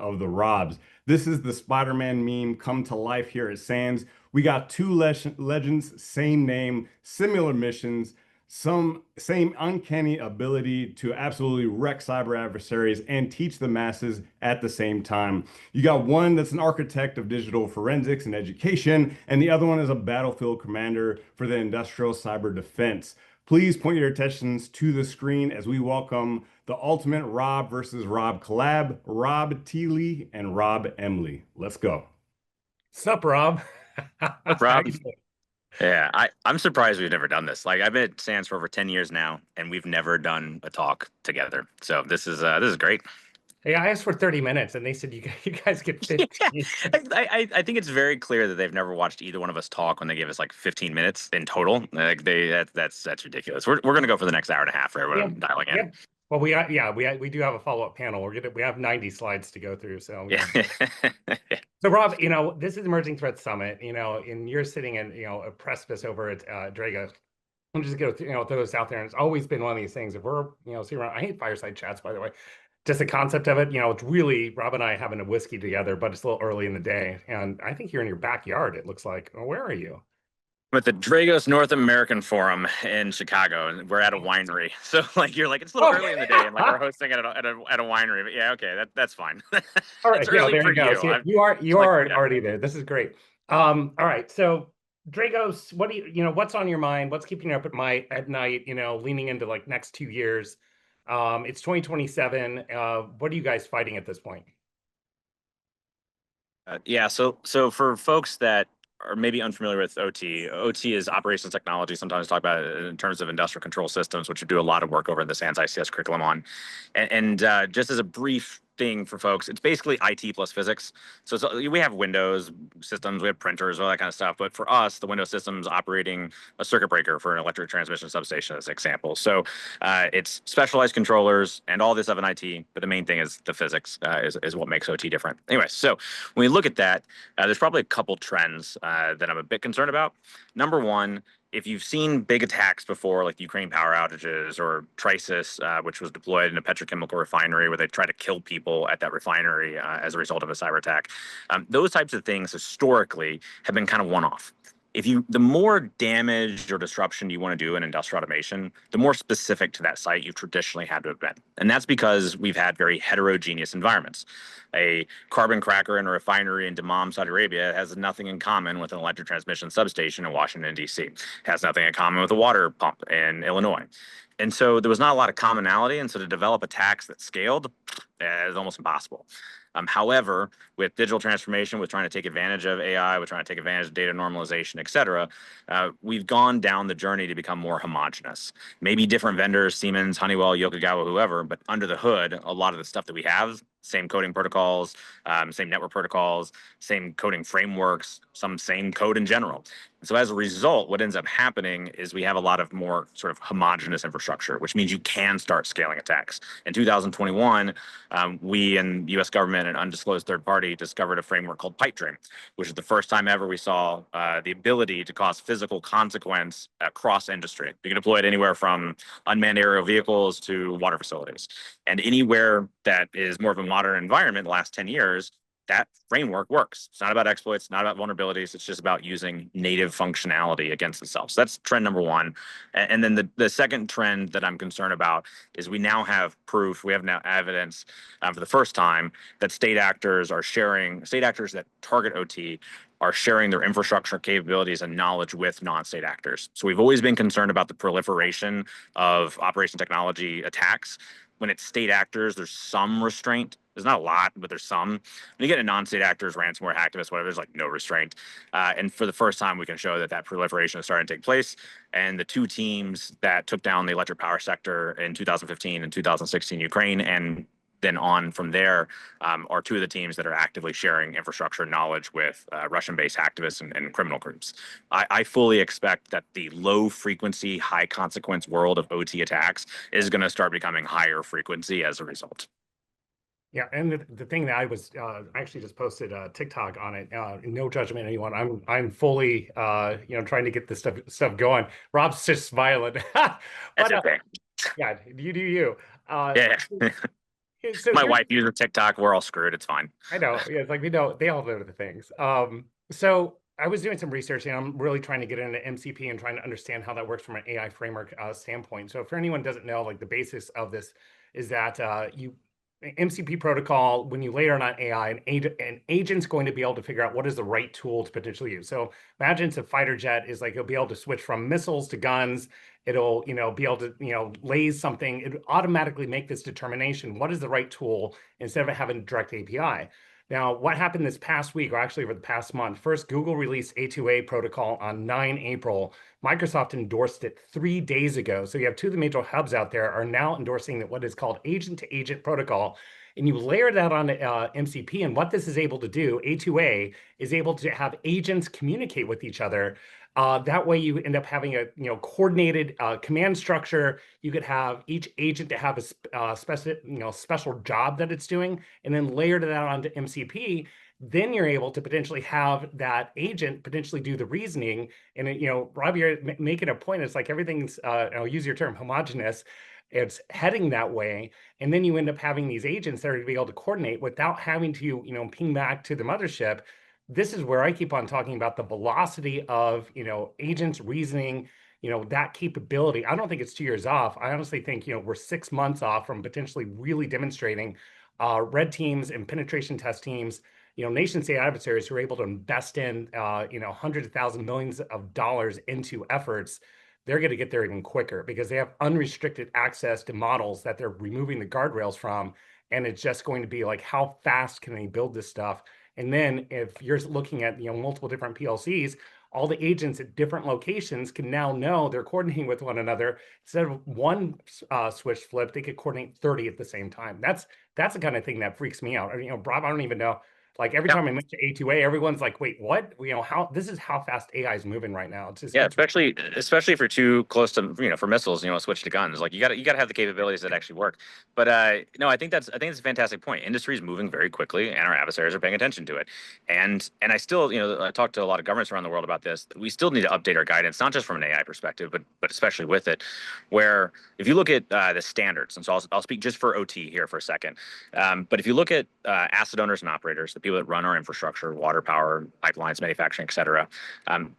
of the Robs. This is the Spider-Man meme come to life here at SANS. We got two legends, same name, similar missions, some same uncanny ability to absolutely wreck cyber adversaries and teach the masses at the same time. You got one that's an architect of digital forensics and education, and the other one is a battlefield commander for the industrial cyber defense. Please point your attentions to the screen as we welcome the ultimate Rob versus Rob collab, Rob Teely and Rob Emily. Let's go. Sup, Rob? Rob, yeah, I'm surprised we've never done this. Like, I've been at SANS for over 10 years now, and we've never done a talk together. So this is great. Hey, I asked for 30 minutes, and they said you guys get 15. Yeah. I think it's very clear that they've never watched either one of us talk when they give us like 15 minutes in total. Like that's ridiculous. We're gonna go for the next hour and a half for everyone dialing in. Yep. Well, we do have a follow-up panel. We have 90 slides to go through. So yeah. So Rob, this is Emerging Threat Summit, and you're sitting in, a precipice over at Dragos. I'm just gonna, throw this out there. And it's always been one of these things. If we're, sitting around, I hate fireside chats, by the way. Just the concept of it, it's really Rob and I having a whiskey together, but it's a little early in the day. And I think you're in your backyard, it looks like. Where are you? I'm at the Dragos North American Forum in Chicago, and we're at a winery. So, like, you're like, it's a little early in the day, and like we're hosting at a winery. But yeah, okay, that's fine. All right, early there for you go. you. So you are already there. This is great. All right, so Dragos, what do what's on your mind? What's keeping you up at night? Leaning into like next 2 years. It's 2027. What are you guys fighting at this point? Yeah, so for folks that are maybe unfamiliar with OT, OT is operations technology. Sometimes talk about it in terms of industrial control systems, which we do a lot of work over in the SANS ICS curriculum on. And just as a brief thing for folks, it's basically IT plus physics. So we have Windows systems, we have printers, all that kind of stuff. But for us, the Windows system's operating a circuit breaker for an electric transmission substation as an example. So it's specialized controllers and all this stuff in IT, but the main thing is the physics is what makes OT different. Anyway, so when we look at that, there's probably a couple trends that I'm a bit concerned about. Number one, if you've seen big attacks before, like Ukraine power outages or Trisis, which was deployed in a petrochemical refinery where they try to kill people at that refinery as a result of a cyber attack, those types of things historically have been kind of one-off. The more damage or disruption you want to do in industrial automation, the more specific to that site you traditionally had to have been. And that's because we've had very heterogeneous environments. A carbon cracker in a refinery in Dammam, Saudi Arabia has nothing in common with an electric transmission substation in Washington, D.C. It has nothing in common with a water pump in Illinois. And so there was not a lot of commonality. And so to develop attacks that scaled is almost impossible. However, with digital transformation, with trying to take advantage of AI, with trying to take advantage of data normalization, et cetera, we've gone down the journey to become more homogenous. Maybe different vendors, Siemens, Honeywell, Yokogawa, whoever, but under the hood, a lot of the stuff that we have, same coding protocols, same network protocols, same coding frameworks, some same code in general. So as a result, what ends up happening is we have a lot of more sort of homogenous infrastructure, which means you can start scaling attacks. In 2021, we and U.S. government and undisclosed third party discovered a framework called pipe dream, which is the first time ever we saw the ability to cause physical consequence across industry. You can deploy it anywhere from unmanned aerial vehicles to water facilities. And anywhere that is more of a modern environment in the last 10 years, that framework works. It's not about exploits, not about vulnerabilities. It's just about using native functionality against itself. So that's trend number one. And then the second trend that I'm concerned about is we now have proof, we have now evidence for the first time that state actors that target OT are sharing their infrastructure capabilities and knowledge with non-state actors. So we've always been concerned about the proliferation of operation technology attacks. When it's state actors, there's some restraint. There's not a lot, but there's some. When you get a non-state actors, ransomware, hacktivists, whatever, there's like no restraint. And for the first time, we can show that proliferation is starting to take place. And the two teams that took down the electric power sector in 2015 and 2016 Ukraine, and then on from there, are two of the teams that are actively sharing infrastructure knowledge with Russian-based activists and criminal groups. I fully expect that the low-frequency, high-consequence world of OT attacks is going to start becoming higher frequency as a result. Yeah, and the thing that I was actually just posted a TikTok on it. No judgment, anyone. I'm fully trying to get this stuff going. Rob's just violent. That's okay. Yeah, you do you. Yeah. So My here's, wife uses TikTok. We're all screwed. It's fine. I know, yeah, it's like we know they all know the things. So I was doing some research and I'm really trying to get into MCP and trying to understand how that works from an AI framework standpoint. So for anyone who doesn't know, like the basis of this is that MCP protocol, when you layer on AI, an agent's going to be able to figure out what is the right tool to potentially use. So imagine it's a fighter jet is like it'll be able to switch from missiles to guns. It'll, be able to, laze something. It automatically make this determination. What is the right tool instead of having a direct API? Now, what happened this past week, or actually over the past month? First, Google released A2A protocol on 9 April. Microsoft endorsed it 3 days ago. So you have two of the major hubs out there are now endorsing what is called agent-to-agent protocol. And you layer that on MCP, and what this is able to do, A2A, is able to have agents communicate with each other. That way you end up having a coordinated command structure. You could have each agent to have a special job that it's doing, and then layer that onto MCP. Then you're able to potentially have that agent potentially do the reasoning. And Rob, you're making a point. It's like everything's I'll use your term, homogenous. It's heading that way, and then you end up having these agents that are to be able to coordinate without having to ping back to the mothership. This is where I keep on talking about the velocity of, agents reasoning, that capability. I don't think it's 2 years off. I honestly think, we're 6 months off from potentially really demonstrating red teams and penetration test teams, nation state adversaries who are able to invest in, hundreds of thousands, millions of dollars into efforts. They're going to get there even quicker because they have unrestricted access to models that they're removing the guardrails from. And it's just going to be like, how fast can they build this stuff? And then if you're looking at multiple different PLCs, all the agents at different locations can now know they're coordinating with one another. Instead of one switch flip, they could coordinate 30 at the same time. That's the kind of thing that freaks me out. Rob, I don't even know. Like every time I mention A2A, everyone's like, "Wait, what?" How this is how fast AI is moving right now. It's just, Yeah, especially if you're too close to, for missiles, switch to guns. Like you gotta have the capabilities that actually work. But no, I think it's a fantastic point. Industry is moving very quickly, and our adversaries are paying attention to it. And I still, I talk to a lot of governments around the world about this. We still need to update our guidance, not just from an AI perspective, but especially with it. Where if you look at the standards, and so I'll speak just for OT here for a second. But if you look at asset owners and operators, the people that run our infrastructure, water, power, pipelines, manufacturing, et cetera,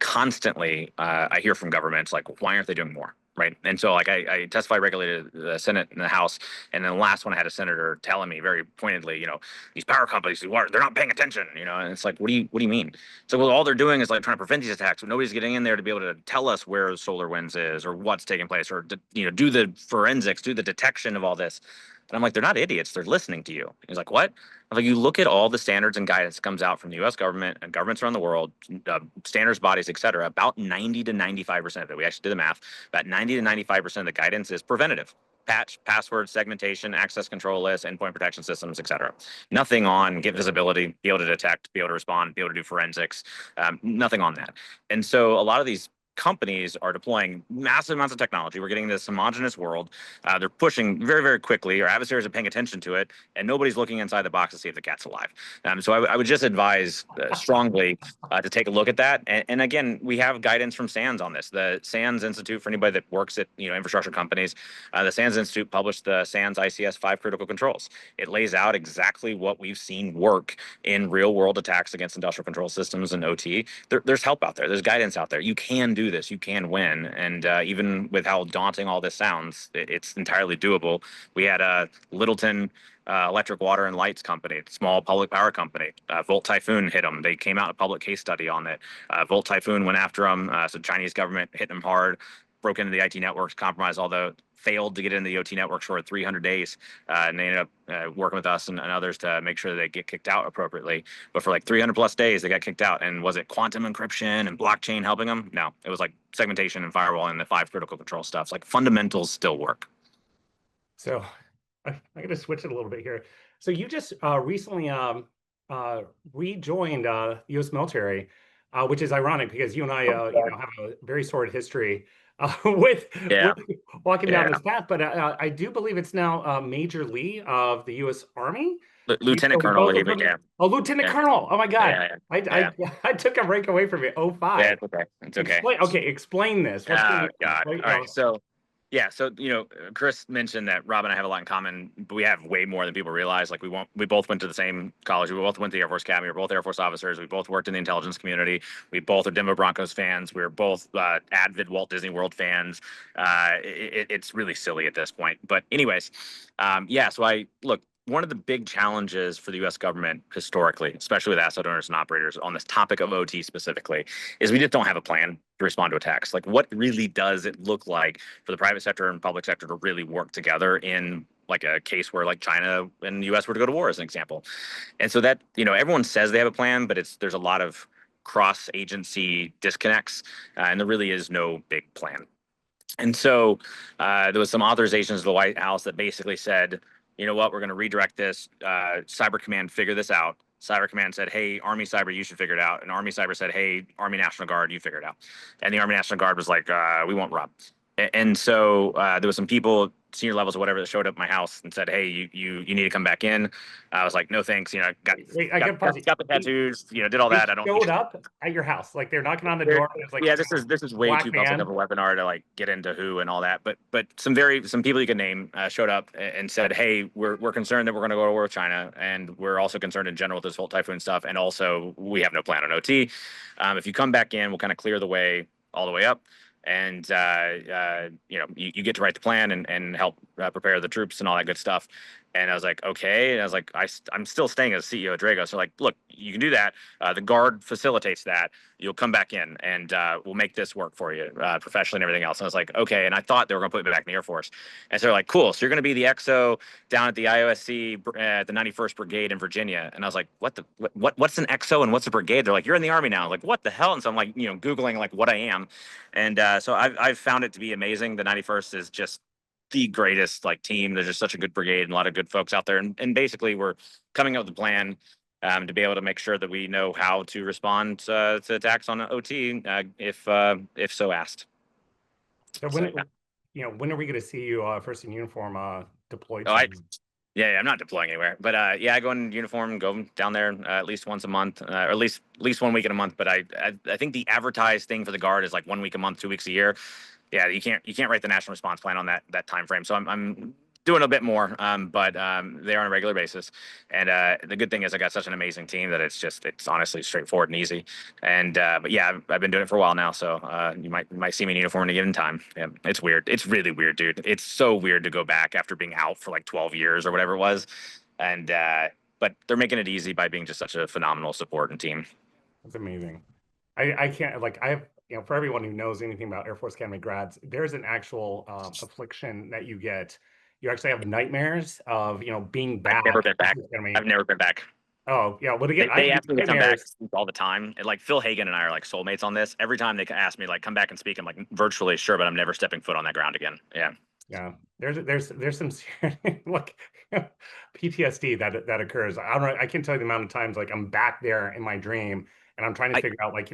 constantly I hear from governments like, why aren't they doing more? Right. And so like I testify regularly to the Senate and the House. And then the last one I had a senator telling me very pointedly, these power companies, they're not paying attention, and it's like, what do you mean? So well, all they're doing is like trying to prevent these attacks, but nobody's getting in there to be able to tell us where solar winds is or what's taking place or, do the forensics, do the detection of all this. And I'm like, they're not idiots. They're listening to you. He's like, what? I'm like, you look at all the standards and guidance that comes out from the U.S. government and governments around the world, standards bodies, et cetera, about 90 to 95% of it. We actually did the math. About 90 to 95% of the guidance is preventative. Patch, password, segmentation, access control lists, endpoint protection systems, et cetera. Nothing on get visibility, be able to detect, be able to respond, be able to do forensics. Nothing on that. And so a lot of these companies are deploying massive amounts of technology. We're getting this homogenous world. They're pushing very, very quickly. Our adversaries are paying attention to it, and nobody's looking inside the box to see if the cat's alive. So I would just advise strongly to take a look at that. And again, we have guidance from SANS on this. The SANS Institute, for anybody that works at infrastructure companies, the SANS Institute published the SANS ICS 5 critical controls. It lays out exactly what we've seen work in real world attacks against industrial control systems and OT. There's help out there. There's guidance out there. You can do this. You can win. And even with how daunting all this sounds, it's entirely doable. We had a Littleton electric water and lights company, small public power company. Volt Typhoon hit them. They came out a public case study on it. Volt Typhoon went after them. So Chinese government hit them hard, broke into the IT networks, compromised all the, failed to get into the OT networks for 300 days. And they ended up working with us and others to make sure that they get kicked out appropriately. But for like 300 plus days, they got kicked out. And was it quantum encryption and blockchain helping them? No, it was like segmentation and firewall and the 5 critical control stuff. Like fundamentals still work. So I'm going to switch it a little bit here. So you just recently rejoined the U.S. military, which is ironic because you and I have a very sordid history with walking down this path. But I do believe it's now Major Lee of the U.S. Army. Lieutenant Colonel. Oh, Lieutenant Colonel. Oh my God. I took a break away from it. 05. Yeah, it's okay. It's okay. Explain this. Oh, God. All right. So Yeah, so Chris mentioned that Rob and I have a lot in common, but we have way more than people realize. Like we both went to the same college. We both went to the Air Force Academy. We're both Air Force officers. We both worked in the intelligence community. We both are Denver Broncos fans. We're both avid Walt Disney World fans. It's really silly at this point. But anyways, yeah. So I look. One of the big challenges for the U.S. government historically, especially with asset owners and operators on this topic of OT specifically, is we just don't have a plan to respond to attacks. Like, what really does it look like for the private sector and public sector to really work together in like a case where like China and the US were to go to war, as an example? And so that, everyone says they have a plan, but there's a lot of cross-agency disconnects, and there really is no big plan. And so there was some authorizations of the White House that basically said, you know what, we're going to redirect this. Cyber Command, figure this out. Cyber Command said, hey, Army Cyber, you should figure it out. And Army Cyber said, hey, Army National Guard, you figure it out. And the Army National Guard was like, we won't Rob. And so there was some people, senior levels or whatever, that showed up at my house and said, hey, you need to come back in. I was like, no, thanks. Got the tattoos, did all that. I don't showed up at your house. Like, they're knocking on the door. It's like, yeah, this is way too public of a webinar to like get into who and all that. But some people you can name showed up and said, hey, we're concerned that we're going to go to war with China, and we're also concerned in general with this Volt Typhoon stuff, and also we have no plan on OT. If you come back in, we'll kind of clear the way all the way up. And you get to write the plan and help prepare the troops and all that good stuff. And I was like, okay. And I was like, I'm still staying as CEO of Dragos. So like, look, you can do that. The Guard facilitates that. You'll come back in, and we'll make this work for you professionally and everything else. And I was like, okay. And I thought they were going to put me back in the Air Force. And so they're like, cool. So you're going to be the XO down at the IOSC at the 91st Brigade in Virginia. And I was like, what's an XO and what's a brigade? They're like, you're in the Army now. I'm like, what the hell? And so I'm like, Googling like what I am. And so I've found it to be amazing. The 91st is just the greatest like team. There's just such a good brigade and a lot of good folks out there. And basically we're coming up with a plan to be able to make sure that we know how to respond to attacks on OT if so asked. So when when are we going to see you first in uniform deployed? Yeah, I'm not deploying anywhere, but yeah, I go in uniform, go down there at least once a month, or at least 1 week in a month. But I think the advertised thing for the Guard is like 1 week a month, 2 weeks a year. Yeah, you can't write the national response plan on that time frame. So I'm doing a bit more, but they're on a regular basis. And the good thing is I got such an amazing team that it's honestly straightforward and easy. And but yeah, I've been doing it for a while now, so you might see me in uniform in a given time. Yeah, it's weird. It's really weird, dude. It's so weird to go back after being out for like 12 years or whatever it was. And but they're making it easy by being just such a phenomenal support and team. That's amazing. I can't like I have for everyone who knows anything about Air Force Academy grads, there's an actual affliction that you get. You actually have nightmares of being back. I've never been back. I've never been back. Oh yeah, well again, they ask me to come back all the time. And like Phil Hagen and I are like soulmates on this. Every time they ask me like come back and speak, I'm like virtually sure, but I'm never stepping foot on that ground again. Yeah. Yeah, there's some like PTSD that occurs. I don't know. I can't tell you the amount of times like I'm back there in my dream and I'm trying to figure out like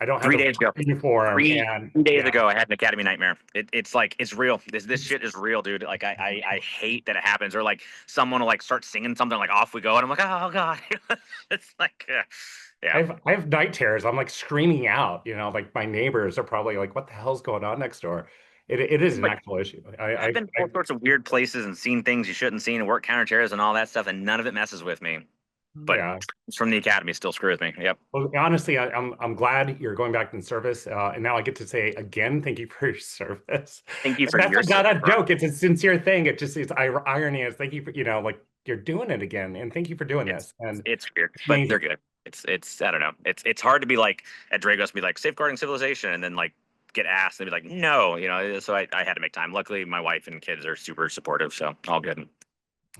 I don't have 3 days ago. Uniform. 3 days ago, I had an academy nightmare. It's like it's real. This shit is real, dude. Like I hate that it happens. Or like someone will like start singing something like off we go, and I'm like, oh god. It's like yeah. I have night terrors. I'm like screaming out. Like my neighbors are probably like, what the hell's going on next door? It is an actual issue. I've been to all sorts of weird places and seen things you shouldn't see and work counterterrorism and all that stuff, and none of it messes with me. But yeah, it's from the academy still screw with me. Yep. Well, honestly, I'm glad you're going back in service, and now I get to say again, thank you for your service. Thank you for your service. That's not a joke. It's a sincere thing. It's irony. Is thank you for like you're doing it again, and thank you for doing this. And it's weird, but they're good. It's I don't know. It's hard to be like at Dragos, be like safeguarding civilization, and then like get asked and be like no, so I had to make time. Luckily, my wife and kids are super supportive, so all good.